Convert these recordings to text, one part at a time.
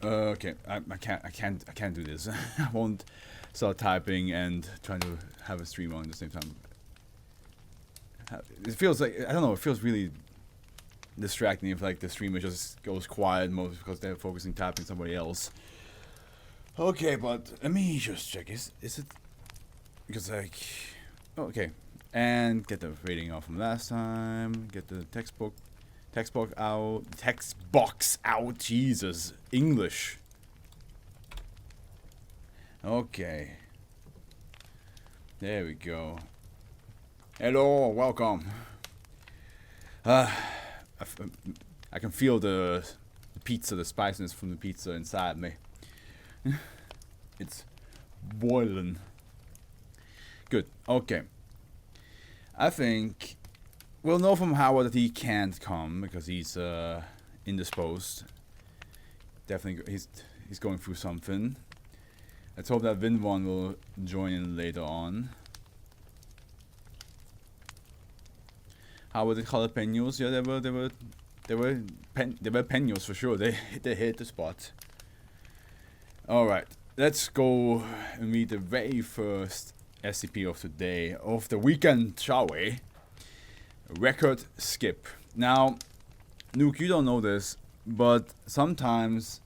Okay, I can't do this. I won't start typing and trying to have a stream on at the same time. It feels like, I don't know, it feels really distracting if like the streamer just goes quiet most because they're focusing typing somebody else. Okay, but let me just check. Is it because like okay, and get the rating off from last time. Get the text box out. Jesus, English. Okay. There we go. Hello, welcome. I can feel the pizza, the spiciness from the pizza inside me. It's boiling. Good. Okay. I think we'll know from Howard that he can't come because he's indisposed. Definitely, he's going through something. Let's hope that Vinvon will join in later on. How were the jalapenos? Yeah, they were penos for sure. They hit the spot. All right, let's go and read the very first SCP of today, of the weekend, shall we? Record skip. Now, Nuke, you don't know this, but sometimes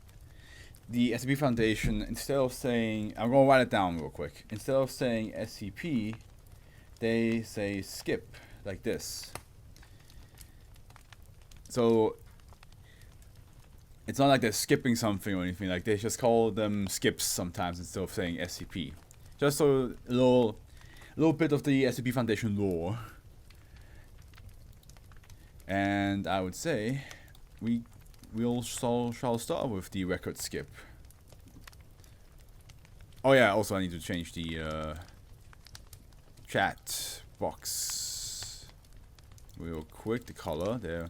the SCP Foundation, instead of saying, I'm gonna write it down real quick. Instead of saying SCP, they say skip, like this. So it's not like they're skipping something or anything. Like they just call them skips sometimes instead of saying SCP. Just so a little bit of the SCP Foundation lore. And I would say shall start with the record skip. Oh yeah, also I need to change the chat box real quick, the color there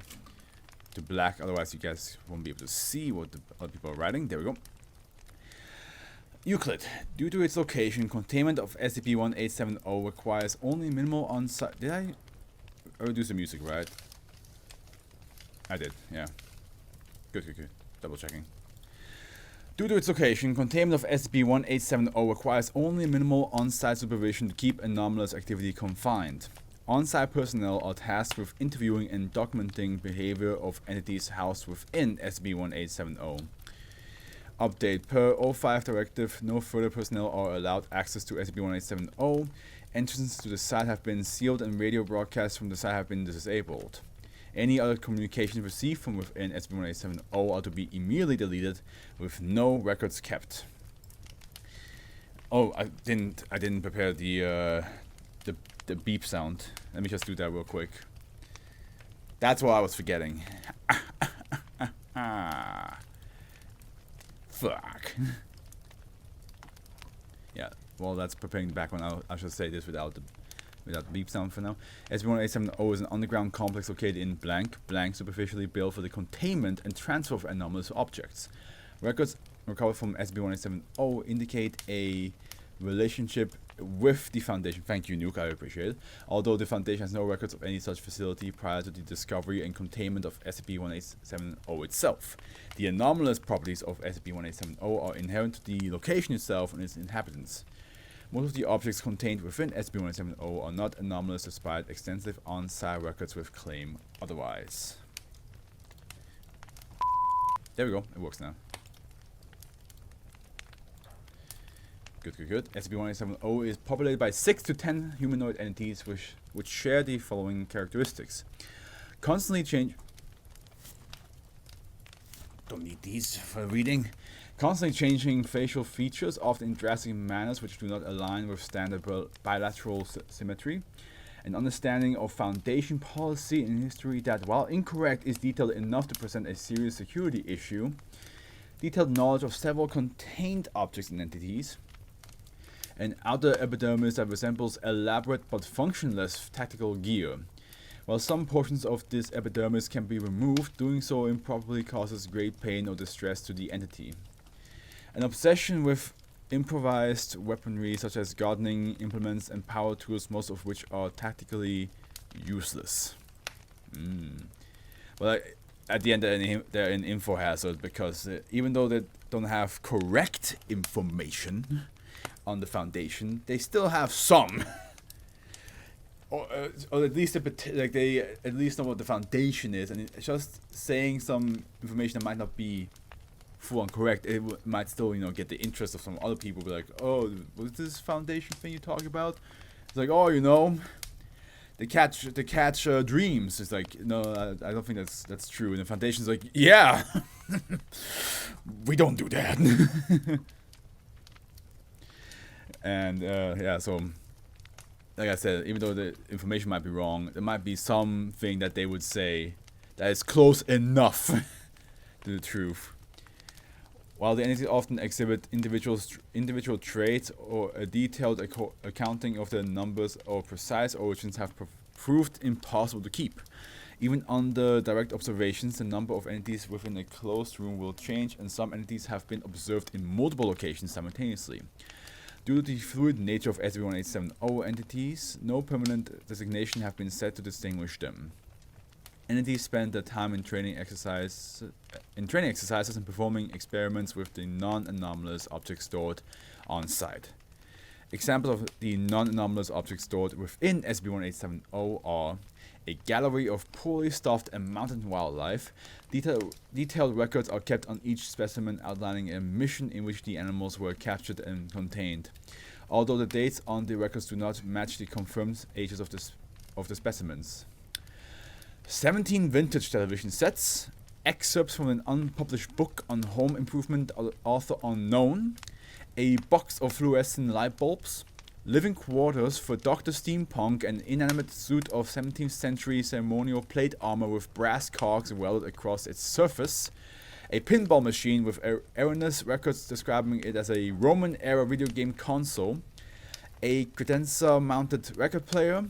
to black, otherwise you guys won't be able to see what the other people are writing. There we go. Euclid. Due to its location, containment of SCP-1870 requires only minimal on-site... Did I reduce the music, right? I did, yeah. Good. Double checking. Due to its location, containment of SCP-1870 requires only minimal on-site supervision to keep anomalous activity confined. On-site personnel are tasked with interviewing and documenting behavior of entities housed within SCP-1870. Update. Per 05 directive, no further personnel are allowed access to SCP-1870. Entrances to the site have been sealed and radio broadcasts from the site have been disabled. Any other communications received from within SCP-1870 are to be immediately deleted with no records kept. Oh, I didn't prepare the beep sound. Let me just do that real quick. That's what I was forgetting. Fuck. Yeah, well that's preparing the background. I should say this without the beep sound for now. SCP-1870 is an underground complex located in blank superficially built for the containment and transfer of anomalous objects. Records recovered from SCP-1870 indicate a relationship with the Foundation. Thank you, Nuke, I appreciate it. Although the Foundation has no records of any such facility prior to the discovery and containment of SCP-1870 itself. The anomalous properties of SCP-1870 are inherent to the location itself and its inhabitants. Most of the objects contained within SCP-1870 are not anomalous despite extensive on-site records which claim otherwise. There we go, it works now. Good. SCP-1870 is populated by 6 to 10 humanoid entities which share the following characteristics. Constantly change... Don't need these for reading. Constantly changing facial features, often in drastic manners which do not align with standard bilateral symmetry. An understanding of Foundation policy and history that, while incorrect, is detailed enough to present a serious security issue. Detailed knowledge of several contained objects and entities. An outer epidermis that resembles elaborate but functionless tactical gear. While some portions of this epidermis can be removed, doing so improperly causes great pain or distress to the entity. An obsession with improvised weaponry such as gardening implements and power tools, most of which are tactically useless. Well, at the end they're an info hazard because even though that don't have correct information on the Foundation, they still have some. Or at least they at least know what the Foundation is, and it's just saying some information that might not be full on correct. It might still, get the interest of some other people. Be like, oh, what's this Foundation thing you talking about? It's like, oh, they catch dreams. It's like, no, I don't think that's true. And the Foundation's like, yeah, we don't do that. And yeah, so. Like I said, even though the information might be wrong, there might be something that they would say that is close enough to the truth. While the entities often exhibit individual traits or a detailed accounting of their numbers or precise origins have proved impossible to keep. Even under direct observations, the number of entities within a closed room will change, and some entities have been observed in multiple locations simultaneously. Due to the fluid nature of SCP-1870 entities, no permanent designation have been set to distinguish them. Entities spend their time in training exercises and performing experiments with the non-anomalous objects stored on site. Examples of the non-anomalous objects stored within SCP-1870 are a gallery of poorly stuffed and mounted wildlife. Detailed records are kept on each specimen outlining a mission in which the animals were captured and contained. Although the dates on the records do not match the confirmed ages of the specimens. 17 vintage television sets, excerpts from an unpublished book on home improvement, author unknown, a box of fluorescent light bulbs, living quarters for Dr. Steampunk, an inanimate suit of 17th century ceremonial plate armor with brass cogs welded across its surface, a pinball machine with erroneous records describing it as a Roman-era video game console, a credenza mounted record player,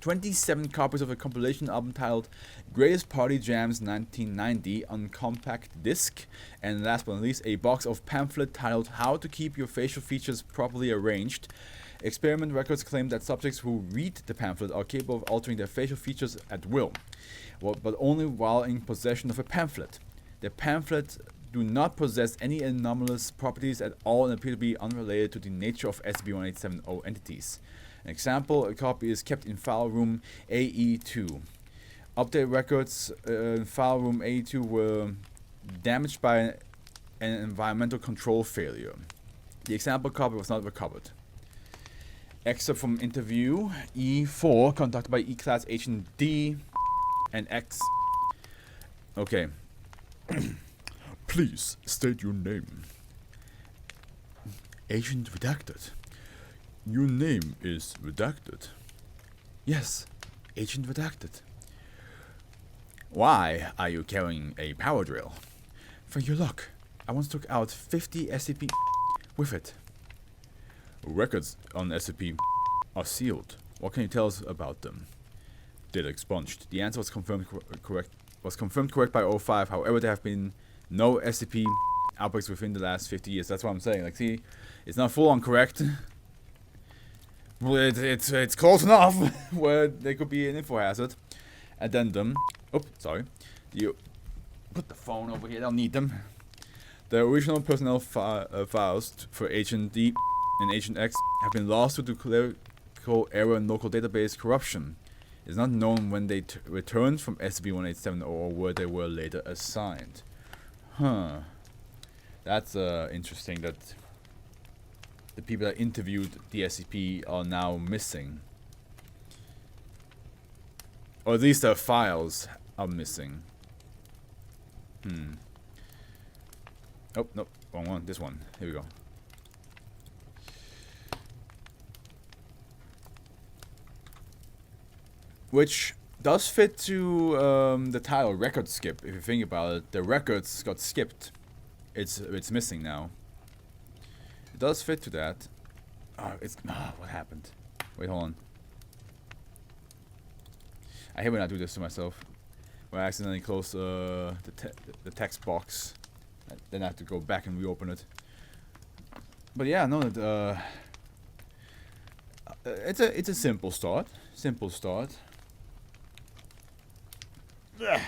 27 copies of a compilation album titled Greatest Party Jams 1990 on compact disc, and last but not least, a box of pamphlet titled How to Keep Your Facial Features Properly Arranged. Experiment records claim that subjects who read the pamphlet are capable of altering their facial features at will, but only while in possession of a pamphlet. The pamphlets do not possess any anomalous properties at all and appear to be unrelated to the nature of SCP-1870 entities. An example, a copy is kept in file room AE2. Update records in file room AE2 were damaged by an environmental control failure. The example copy was not recovered. Excerpt from interview E4 conducted by E-Class Agent D and X. Okay. Please state your name. Agent Redacted. Your name is Redacted. Yes, Agent Redacted. Why are you carrying a power drill? For your luck, I once took out 50 SCP with it. Records on SCP are sealed. What can you tell us about them? Data expunged. The answer was confirmed correct by 05. However, there have been no SCP outbreaks within the last 50 years. That's what I'm saying. Like, see, it's not full on correct. Well, it's close enough where there could be an info hazard. Addendum. Oh, sorry. You put the phone over here. I don't need them. The original personnel files for Agent D and Agent X have been lost due to clerical error and local database corruption. It is not known when they returned from SCP-1870 or where they were later assigned. Huh. That's interesting that the people that interviewed the SCP are now missing. Or at least their files are missing. Oh, nope. Wrong one. This one. Here we go. Which does fit to the title record skip. If you think about it, the records got skipped. It's missing now. It does fit to that. What happened? Wait, hold on. I hate when I do this to myself. When I accidentally close the text box, then I have to go back and reopen it. But yeah, no, it's a simple start. Simple start. Ugh.